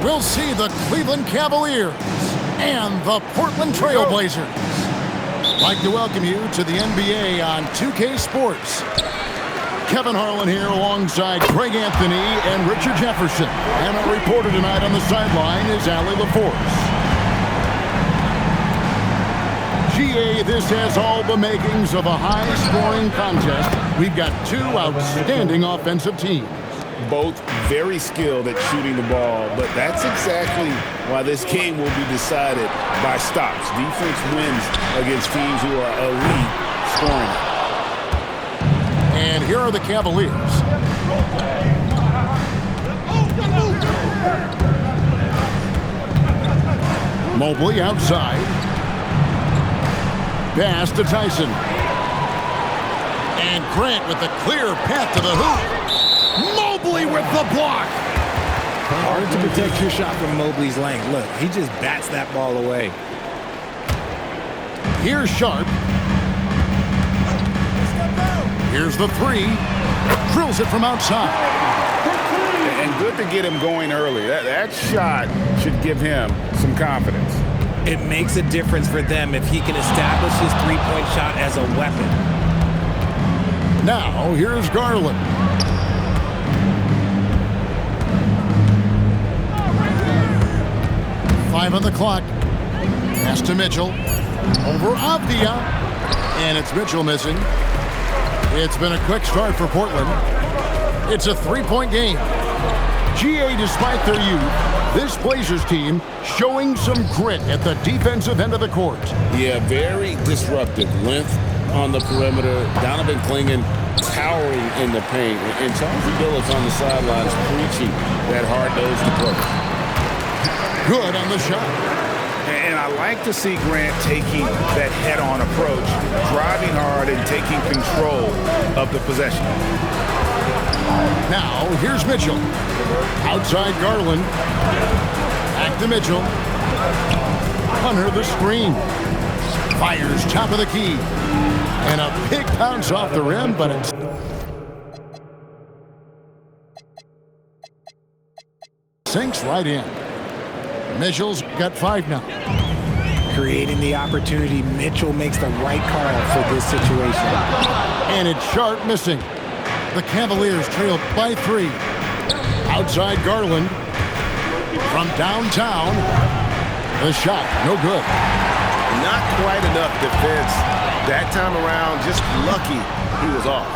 we'll see the Cleveland Cavaliers and the Portland Trail Blazers. I'd like to welcome you to the NBA on 2K Sports. Kevin Harlan here alongside Craig Anthony and Richard Jefferson. And our reporter tonight on the sideline is Allie LaForce. GA, this has all the makings of a high-scoring contest. We've got two outstanding offensive teams. Both very skilled at shooting the ball, but that's exactly why this game will be decided by stops. Defense wins against teams who are elite scoring. And here are the Cavaliers. Mobley outside. Pass to Tyson. And Grant with the clear path to the hoop. Mobley with the block. Hard to protect your shot from Mobley's length. Look, he just bats that ball away. Here's Sharp. Here's the three. Drills it from outside. And good to get him going early. That shot should give him some confidence. It makes a difference for them if he can establish his three-point shot as a weapon. Now, here's Garland. Five on the clock. Pass to Mitchell. Over Avdia. And it's Mitchell missing. It's been a quick start for Portland. It's a three-point game. GA, despite their youth, this Blazers team showing some grit at the defensive end of the court. Yeah, very disruptive. Length on the perimeter. Donovan Clingan towering in the paint. And Chauncey Billups on the sidelines preaching that hard-nosed approach. Good on the shot. And I like to see Grant taking that head-on approach, driving hard and taking control of the possession. Now, here's Mitchell. Outside Garland. Back to Mitchell. Under the screen. Fires top of the key. And a big bounce off the rim, but it's... sinks right in. Mitchell's got five now. Creating the opportunity, Mitchell makes the right call for this situation. And it's Sharp missing. The Cavaliers trail by three. Outside Garland. From downtown. The shot, no good. Not quite enough defense. That time around, just lucky he was off.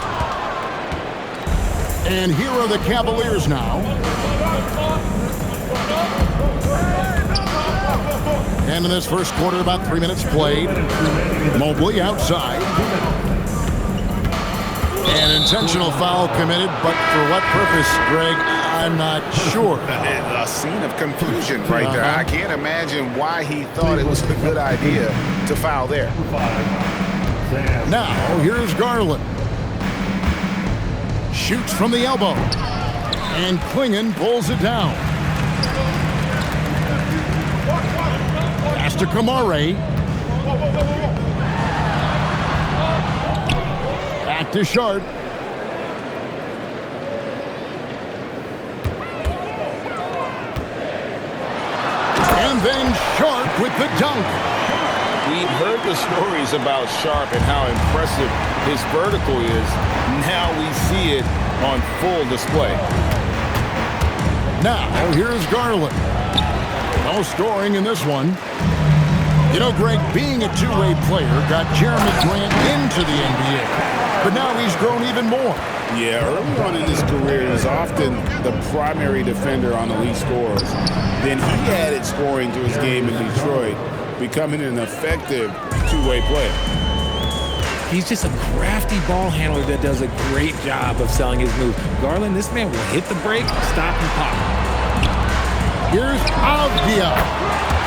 And here are the Cavaliers now. And in this first quarter, about 3 minutes played. Mobley outside. An intentional foul committed, but for what purpose, Greg, I'm not sure. A scene of confusion right there. I can't imagine why he thought it was a good idea to foul there. Now, here's Garland. Shoots from the elbow. And Clingan pulls it down. Pass to Kamare. Back to Sharp. And then Sharp with the dunk. We've heard the stories about Sharp and how impressive his vertical is. Now we see it on full display. Now, here's Garland. No scoring in this one. You know, Greg, being a two-way player got Jeremy Grant into the NBA. But now he's grown even more. Yeah, early on in his career, he was often the primary defender on elite scorers. Then he added scoring to his game in Detroit, becoming an effective two-way player. He's just a crafty ball handler that does a great job of selling his move. Garland, this man will hit the break, stop, and pop. Here's Avdia.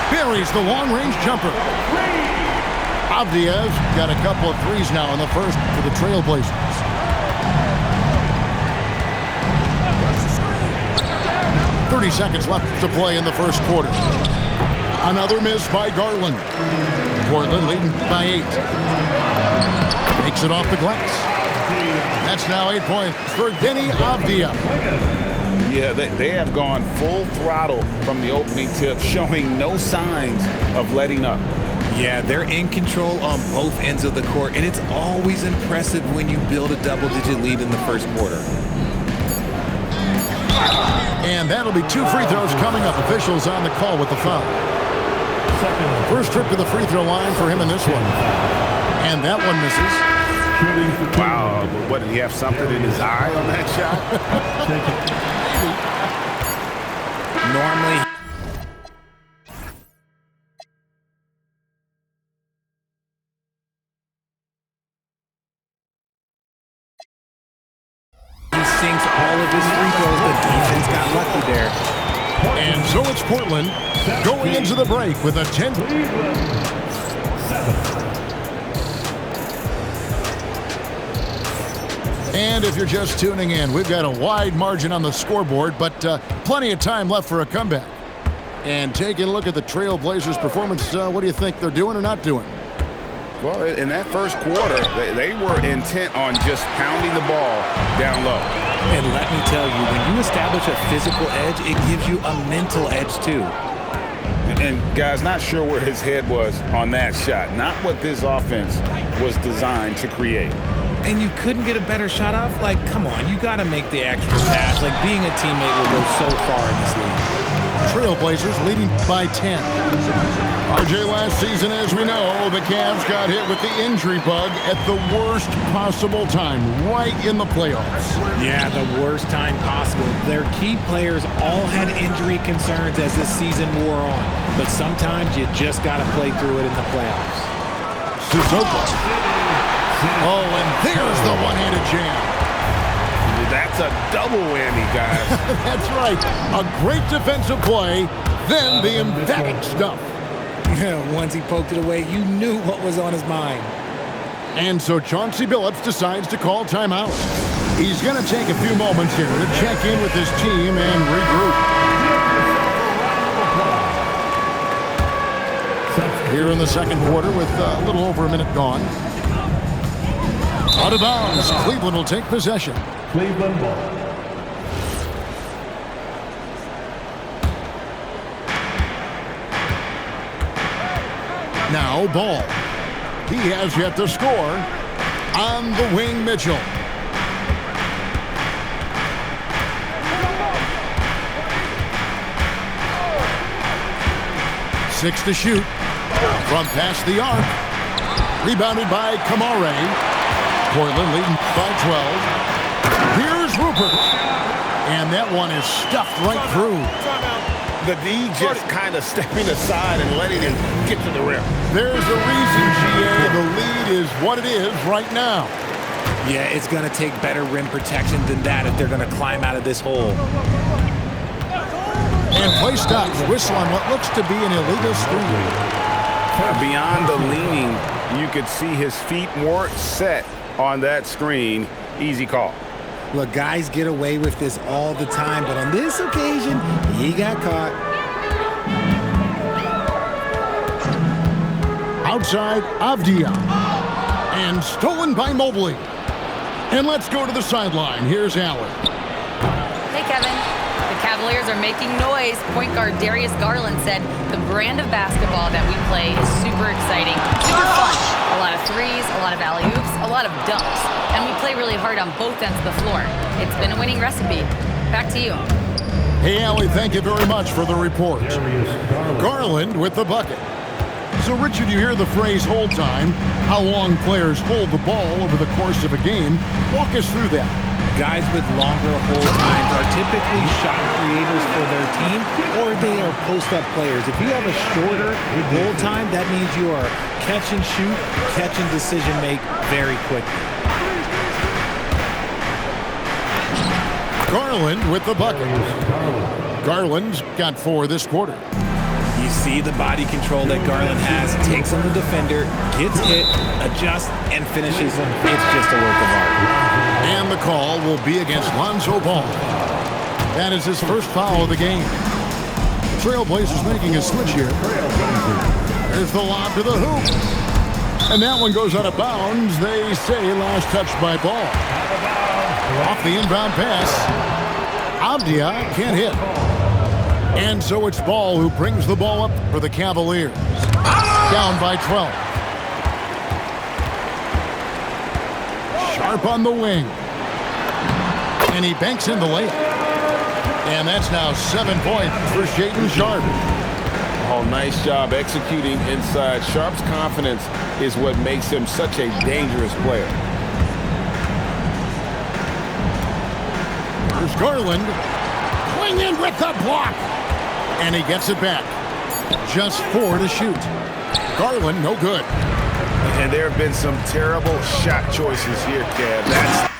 Buries the long-range jumper. Avdia's got a couple of threes now in the first for the Trailblazers. Seconds left to play in the first quarter. Another miss by Garland. Portland leading by 8. Makes it off the glass. That's now 8 points for Denny Avdia. Yeah, they have gone full throttle from the opening tip, showing no signs of letting up. Yeah, they're in control on both ends of the court, and it's always impressive when you build a double-digit lead in the first quarter. And that'll be 2 free throws coming up. Officials on the call with the foul. First trip to the free throw line for him in this one. And that one misses. Wow, what, did he have something in his eye on that shot? Normally, he sinks all of his free throws. The defense got lucky there. And so it's Portland going into the break with a 10. And if you're just tuning in, we've got a wide margin on the scoreboard, but plenty of time left for a comeback. And taking a look at the Trailblazers' performance, what do you think they're doing or not doing? Well, in that first quarter, they were intent on just pounding the ball down low. And let me tell you, when you establish a physical edge, it gives you a mental edge too. And guys, not sure where his head was on that shot. Not what this offense was designed to create. And you couldn't get a better shot off? Like, come on, you got to make the extra pass. Like, being a teammate will go so far in this league. Trailblazers leading by 10. RJ, last season, as we know, the Cavs got hit with the injury bug at the worst possible time, right in the playoffs. Yeah, the worst time possible. Their key players all had injury concerns as the season wore on. But sometimes you just got to play through it in the playoffs. Sissoko. Oh, and there's the one-handed jam. That's a double whammy, guys. That's right. A great defensive play, then the emphatic stuff. Once he poked it away, you knew what was on his mind. And so Chauncey Billups decides to call timeout. He's going to take a few moments here to check in with his team and regroup. Here in the second quarter with a little over a minute gone. Out of bounds, Cleveland will take possession. Cleveland ball. Now Ball. He has yet to score. On the wing, Mitchell. Six to shoot. From past the arc. Rebounded by Kamare. Portland leading by 12. Here's Rupert. And that one is stuffed right through. The D just kind of stepping aside and letting him get to the rim. There's a reason, GA. The lead is what it is right now. Yeah, it's going to take better rim protection than that if they're going to climb out of this hole. And play stops. Whistle on what looks to be an illegal screen. Beyond the leaning, you could see his feet weren't set on that screen. Easy call. Look, guys get away with this all the time, but on this occasion, he got caught. Outside, Avdia. And stolen by Mobley. And let's go to the sideline. Here's Allen. Hey, Kevin. The Cavaliers are making noise. Point guard Darius Garland said the brand of basketball that we play is super exciting, super fun. A lot of threes, a lot of alley-oops, a lot of dunks. And we play really hard on both ends of the floor. It's been a winning recipe. Back to you. Hey, Allie, thank you very much for the report. Garland with the bucket. So, Richard, you hear the phrase hold time, how long players hold the ball over the course of a game. Walk us through that. Guys with longer hold times are typically shot creators for their team, or they are post-up players. If you have a shorter hold time, that means you are catch and shoot, catch and decision make very quickly. Garland with the bucket. Garland's got 4 this quarter. You see the body control that Garland has, takes on the defender, gets hit, adjusts, and finishes him. It's just a work of art. And the call will be against Lonzo Ball. That is his first foul of the game. The Trailblazers making a switch here. There's the lob to the hoop. And that one goes out of bounds. They say last touch by Ball. Off the inbound pass. Avdia can't hit. And so it's Ball who brings the ball up for the Cavaliers. Down by 12. Sharp on the wing. And he banks in the layup. And that's now 7 points for Shaedon Sharpe. Oh, nice job executing inside. Sharpe's confidence is what makes him such a dangerous player. Here's Garland. Swinging with the block. And he gets it back. Just 4 to shoot. Garland, no good. And there have been some terrible shot choices here, Cav. That's